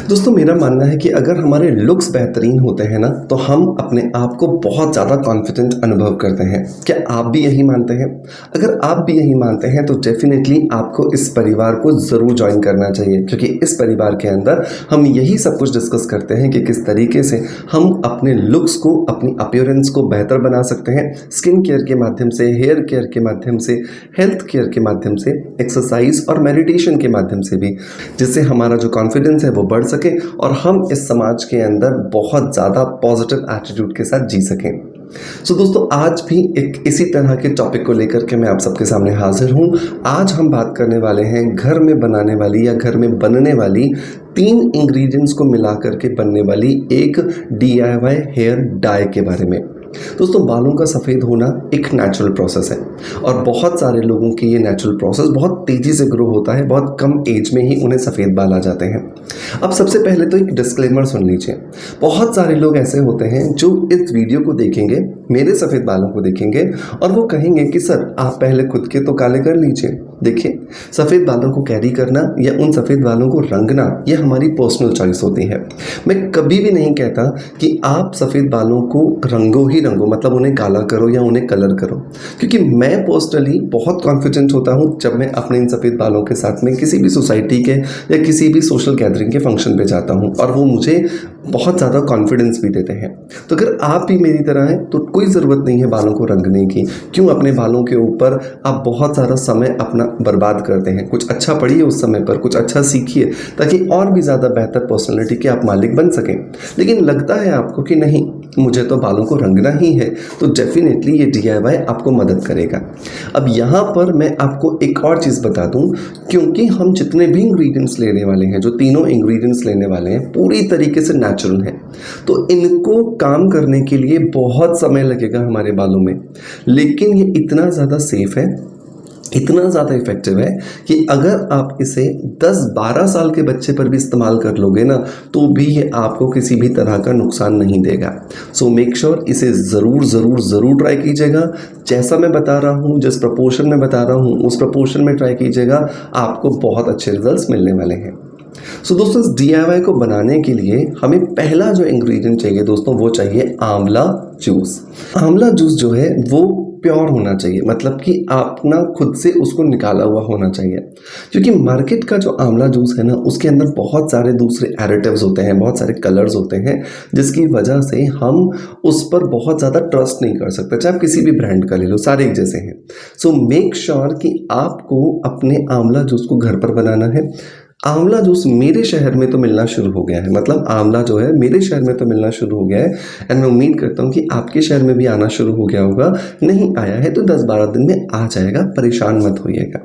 दोस्तों मेरा मानना है कि अगर हमारे लुक्स बेहतरीन होते हैं ना तो हम अपने आप को बहुत ज़्यादा कॉन्फिडेंट अनुभव करते हैं। क्या आप भी यही मानते हैं? अगर आप भी यही मानते हैं तो डेफिनेटली आपको इस परिवार को ज़रूर ज्वाइन करना चाहिए, क्योंकि इस परिवार के अंदर हम यही सब कुछ डिस्कस करते हैं कि किस तरीके से हम अपने लुक्स को, अपनी अपीयरेंस को बेहतर बना सकते हैं स्किन केयर के माध्यम से, हेयर केयर के माध्यम से, हेल्थ केयर के माध्यम से, एक्सरसाइज और मेडिटेशन के माध्यम से भी, जिससे हमारा जो कॉन्फिडेंस है वो बढ़ सके और हम इस समाज के अंदर बहुत ज़्यादा पॉजिटिव एटीट्यूड के साथ जी सकें। दोस्तों आज भी एक इसी तरह के टॉपिक को लेकर के मैं आप सबके सामने हाजिर हूँ। आज हम बात करने वाले हैं घर में बनाने वाली या घर में बनने वाली 3 इंग्रेडिएंट्स को मिलाकर के बनने वाली एक DIY हेयर डाई के बारे में। दोस्तों बालों का सफ़ेद होना एक नेचुरल प्रोसेस है और बहुत सारे लोगों की ये नेचुरल प्रोसेस बहुत तेज़ी से ग्रो होता है, बहुत कम एज में ही उन्हें सफ़ेद बाल आ जाते हैं। अब सबसे पहले तो एक डिस्क्लेमर सुन लीजिए। बहुत सारे लोग ऐसे होते हैं जो इस वीडियो को देखेंगे, मेरे सफ़ेद बालों को देखेंगे और वो कहेंगे कि सर आप पहले खुद के तो काले कर लीजिए। देखिए, सफ़ेद बालों को कैरी करना या उन सफ़ेद बालों को रंगना ये हमारी पर्सनल चॉइस होती है। मैं कभी भी नहीं कहता कि आप सफ़ेद बालों को रंगो ही रंगो, मतलब उन्हें काला करो या उन्हें कलर करो, क्योंकि मैं पर्सनली बहुत कॉन्फिडेंट होता हूँ जब मैं अपने इन सफ़ेद बालों के साथ में किसी भी सोसाइटी के या किसी भी सोशल गैदरिंग के फंक्शन पे जाता हूँ और वो मुझे बहुत ज़्यादा कॉन्फिडेंस भी देते हैं। तो अगर आप भी मेरी तरह हैं तो कोई ज़रूरत नहीं है बालों को रंगने की। क्यों अपने बालों के ऊपर आप बहुत सारा समय अपना बर्बाद करते हैं? कुछ अच्छा पढ़िए उस समय पर, कुछ अच्छा सीखिए ताकि और भी ज़्यादा बेहतर पर्सनैलिटी के आप मालिक बन सकें। लेकिन लगता है आपको कि नहीं, मुझे तो बालों को रंगना ही है, तो डेफिनेटली ये DIY आपको मदद करेगा। अब यहाँ पर मैं आपको एक और चीज़ बता दूँ, क्योंकि हम जितने भी इंग्रेडिएंट्स लेने वाले हैं, जो तीनों इंग्रेडिएंट्स लेने वाले हैं पूरी तरीके से नेचुरल हैं, तो इनको काम करने के लिए बहुत समय लगेगा हमारे बालों में, लेकिन ये इतना ज़्यादा सेफ़ है, इतना ज़्यादा इफेक्टिव है कि अगर आप इसे 10-12 साल के बच्चे पर भी इस्तेमाल कर लोगे ना तो भी ये आपको किसी भी तरह का नुकसान नहीं देगा। सो मेक श्योर इसे ज़रूर ट्राई कीजिएगा। जैसा मैं बता रहा हूँ, जिस प्रपोर्शन में बता रहा हूँ उस प्रपोर्शन में ट्राई कीजिएगा, आपको बहुत अच्छे रिजल्ट्स मिलने वाले हैं। दोस्तों इस DIY को बनाने के लिए हमें पहला जो इंग्रेडिएंट चाहिए दोस्तों वो चाहिए आंवला जूस। आंवला जूस जो है वो प्योर होना चाहिए, मतलब कि आपना खुद से उसको निकाला हुआ होना चाहिए, क्योंकि मार्केट का जो आंवला जूस है ना उसके अंदर बहुत सारे दूसरे एडिटिव्स होते हैं, बहुत सारे कलर्स होते हैं, जिसकी वजह से हम उस पर बहुत ज़्यादा ट्रस्ट नहीं कर सकते। चाहे आप किसी भी ब्रांड का ले लो, सारे एक जैसे हैं। सो मेक श्योर कि आपको अपने आंवला जूस को घर पर बनाना है। आंवला जूस मेरे शहर में तो मिलना शुरू हो गया है, मतलब आंवला जो है मेरे शहर में तो मिलना शुरू हो गया है एंड मैं उम्मीद करता हूँ कि आपके शहर में भी आना शुरू हो गया होगा। नहीं आया है तो 10-12 दिन में आ जाएगा, परेशान मत होइएगा।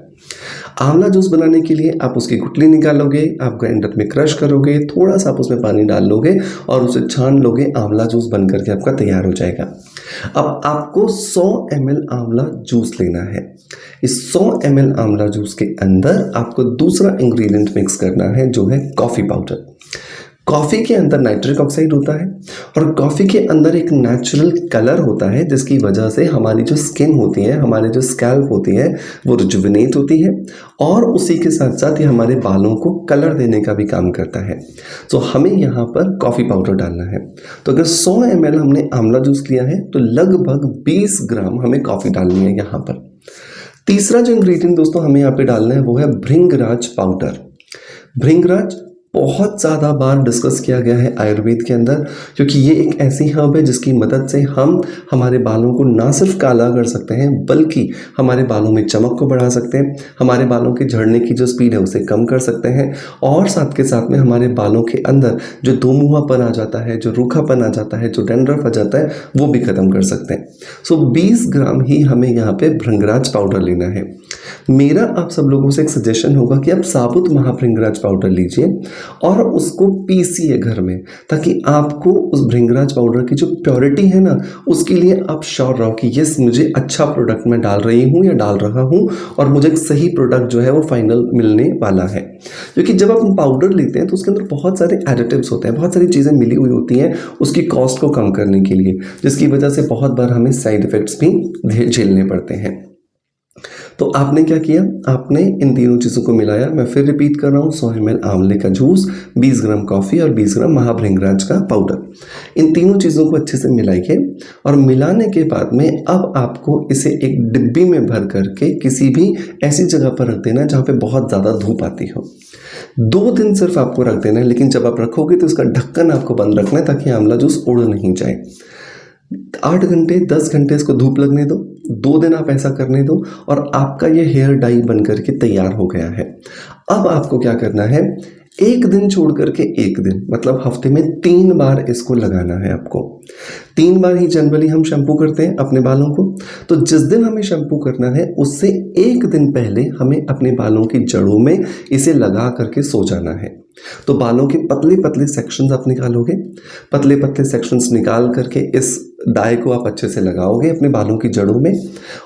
आंवला जूस बनाने के लिए आप उसकी गुठली निकालोगे, आप ग्राइंडर में क्रश करोगे, थोड़ा सा आप उसमें पानी डाल लोगे और उसे छान लोगे, आंवला जूस बन करके आपका तैयार हो जाएगा। अब आपको 100 ml आंवला जूस लेना है। इस 100 ml आंवला जूस के अंदर आपको दूसरा इंग्रेडिएंट मिक्स करना है जो है कॉफ़ी पाउडर। कॉफ़ी के अंदर नाइट्रिक ऑक्साइड होता है और कॉफ़ी के अंदर एक नेचुरल कलर होता है, जिसकी वजह से हमारी जो स्किन होती है, हमारी जो स्कैल्प होती है वो रिजुविनेट होती है और उसी के साथ साथ ये हमारे बालों को कलर देने का भी काम करता है। तो हमें यहाँ पर कॉफ़ी पाउडर डालना है। तो अगर 100 ml हमने आंवला जूस लिया है तो लगभग 20 ग्राम हमें कॉफ़ी डालनी है यहाँ पर। तीसरा जो इंग्रेडिएंट दोस्तों हमें यहाँ पे डालना है वो है भृंगराज पाउडर। भृंगराज बहुत ज़्यादा बार डिस्कस किया गया है आयुर्वेद के अंदर, क्योंकि ये एक ऐसी हर्ब है जिसकी मदद से हम हमारे बालों को ना सिर्फ काला कर सकते हैं बल्कि हमारे बालों में चमक को बढ़ा सकते हैं, हमारे बालों के झड़ने की जो स्पीड है उसे कम कर सकते हैं और साथ के साथ में हमारे बालों के अंदर जो दोमुहापन आ जाता है, जो रूखापन आ जाता है, जो डैंड्रफ आ जाता है वो भी ख़त्म कर सकते हैं। सो 20 ग्राम ही हमें यहाँ पे भृंगराज पाउडर लेना है। मेरा आप सब लोगों से एक सजेशन होगा कि आप साबुत महाभृंगराज पाउडर लीजिए और उसको पीसिए घर में, ताकि आपको उस भृंगराज पाउडर की जो प्योरिटी है ना उसके लिए आप श्योर रहो कि यस मुझे अच्छा प्रोडक्ट मैं डाल रही हूँ या डाल रहा हूँ और मुझे एक सही प्रोडक्ट जो है वो फाइनल मिलने वाला है। क्योंकि जब आप पाउडर लेते हैं तो उसके अंदर बहुत सारे एडिटिव्स होते हैं, बहुत सारी चीज़ें मिली हुई होती हैं उसकी कॉस्ट को कम करने के लिए, जिसकी वजह से बहुत बार हमें साइड इफ़ेक्ट्स भी झेलने पड़ते हैं। तो आपने क्या किया, आपने इन तीनों चीज़ों को मिलाया। मैं फिर रिपीट कर रहा हूँ, 100 ml आंवले का जूस, 20 ग्राम कॉफ़ी और 20 ग्राम महाभृंगराज का पाउडर। इन तीनों चीज़ों को अच्छे से मिलाइए और मिलाने के बाद में अब आपको इसे एक डिब्बी में भर करके किसी भी ऐसी जगह पर रख देना जहाँ पे बहुत ज़्यादा धूप आती हो। 2 दिन सिर्फ आपको रख देना है, लेकिन जब आप रखोगे तो उसका ढक्कन आपको बंद रखना है ताकि आंवला जूस उड़ नहीं जाए। 8 घंटे 10 घंटे इसको धूप लगने दो, 2 दिन आप ऐसा करने दो और आपका ये हेयर डाई बन करके तैयार हो गया है। अब आपको क्या करना है, 1 दिन छोड़ करके 1 दिन, मतलब हफ्ते में 3 बार इसको लगाना है आपको। 3 बार ही जनरली हम शैम्पू करते हैं अपने बालों को। तो जिस दिन हमें शैम्पू करना है उससे 1 दिन पहले हमें अपने बालों की जड़ों में इसे लगा करके सो जाना है। तो बालों के पतले पतले सेक्शंस आप निकालोगे, पतले पतले सेक्शंस निकाल करके इस डाई को आप अच्छे से लगाओगे अपने बालों की जड़ों में।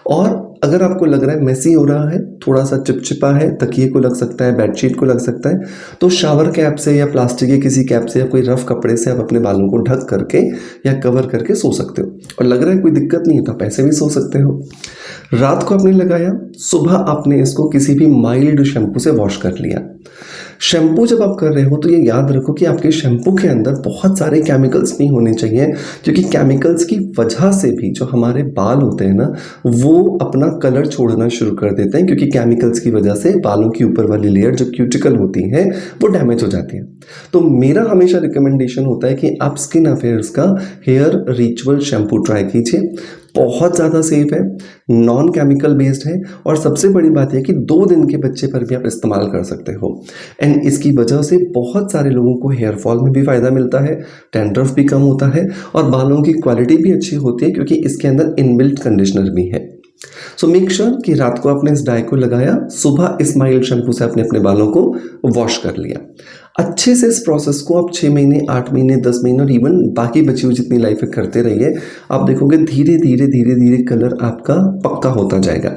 और अगर आपको लग रहा है मेसी हो रहा है, थोड़ा सा चिपचिपा है, तकिए को लग सकता है, बेडशीट को लग सकता है, तो शावर कैप से या प्लास्टिक के किसी कैप से या कोई रफ कपड़े से आप अपने बालों को ढक करके या कवर करके सो सकते हो। और लग रहा है कोई दिक्कत नहीं है तो आप ऐसे भी सो सकते हो। रात को आपने लगाया, सुबह आपने इसको किसी भी माइल्ड शैम्पू से वॉश कर लिया। शैम्पू जब आप कर रहे हो तो ये याद रखो कि आपके शैम्पू के अंदर बहुत सारे केमिकल्स नहीं होने चाहिए, क्योंकि केमिकल्स की वजह से भी जो हमारे बाल होते हैं ना वो अपना कलर छोड़ना शुरू कर देते हैं, क्योंकि केमिकल्स की वजह से बालों की ऊपर वाली लेयर जो क्यूटिकल होती है वो डैमेज हो जाती है। तो मेरा हमेशा रिकमेंडेशन होता है कि आप स्किन अफेयर्स का हेयर रिचुअल शैम्पू ट्राई कीजिए। बहुत ज़्यादा सेफ है, नॉन केमिकल बेस्ड है और सबसे बड़ी बात यह कि 2 दिन के बच्चे पर भी आप इस्तेमाल कर सकते हो। एंड इसकी वजह से बहुत सारे लोगों को हेयर फॉल में भी फ़ायदा मिलता है, डैंड्रफ भी कम होता है और बालों की क्वालिटी भी अच्छी होती है, क्योंकि इसके अंदर इनबिल्ट कंडीशनर भी है। सो मेक श्योर कि रात को आपने इस डाई को लगाया, सुबह इस माइल्ड शैम्पू से आपने अपने बालों को वॉश कर लिया। अच्छे से इस प्रोसेस को आप 6 महीने 8 महीने 10 महीने और इवन बाकी बची हुई जितनी लाइफ है करते रहिए। आप देखोगे धीरे धीरे धीरे धीरे कलर आपका पक्का होता जाएगा।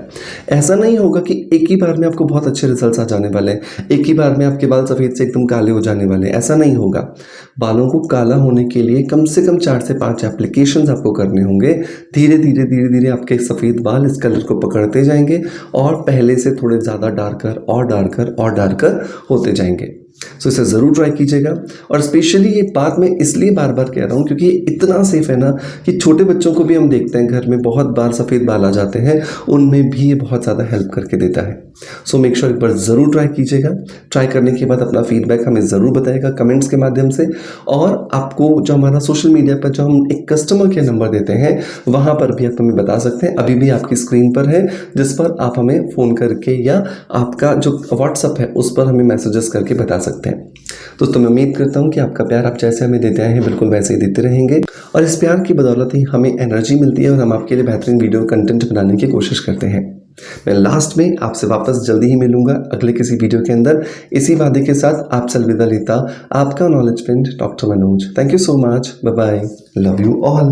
ऐसा नहीं होगा कि एक ही बार में आपको बहुत अच्छे रिजल्ट्स आ जाने वाले हैं, एक ही बार में आपके बाल सफ़ेद से एकदम काले हो जाने वाले हैं, ऐसा नहीं होगा। बालों को काला होने के लिए कम से कम 4 से 5 एप्लीकेशंस आपको करने होंगे। धीरे धीरे धीरे धीरे आपके सफ़ेद बाल इस कलर को पकड़ते जाएंगे और पहले से थोड़े ज़्यादा डार्कर और डार्कर और डार्कर होते जाएंगे। सो इसे ज़रूर ट्राई कीजिएगा। और स्पेशली ये बात मैं इसलिए बार बार कह रहा हूँ क्योंकि ये इतना सेफ है ना कि छोटे बच्चों को भी हम देखते हैं घर में बहुत बार सफ़ेद बाल आ जाते हैं, उनमें भी ये बहुत ज़्यादा हेल्प करके देता है। सो मेक श्योर एक बार ज़रूर ट्राई कीजिएगा। ट्राई करने के बाद अपना फीडबैक हमें ज़रूर बताइएगा कमेंट्स के माध्यम से। और आपको जो हमारा सोशल मीडिया पर जो हम एक कस्टमर केयर नंबर देते हैं वहाँ पर भी आप हमें बता सकते हैं, अभी भी आपकी स्क्रीन पर है, जिस पर आप हमें फ़ोन करके या आपका जो व्हाट्सअप है उस पर हमें मैसेजेस करके बता सकते हैं। दोस्तों मैं उम्मीद करता हूँ कि आपका प्यार आप जैसे हमें देते आए हैं बिल्कुल वैसे ही देते रहेंगे और इस प्यार की बदौलत ही हमें एनर्जी मिलती है और हम आपके लिए बेहतरीन वीडियो कंटेंट बनाने की कोशिश करते हैं। मैं लास्ट में आपसे वापस जल्दी ही मिलूंगा अगले किसी वीडियो के अंदर। इसी वादे के साथ आपसे अलविदा लेता आपका knowledge friend doctor Manoj. Thank you so much, bye bye, love you all.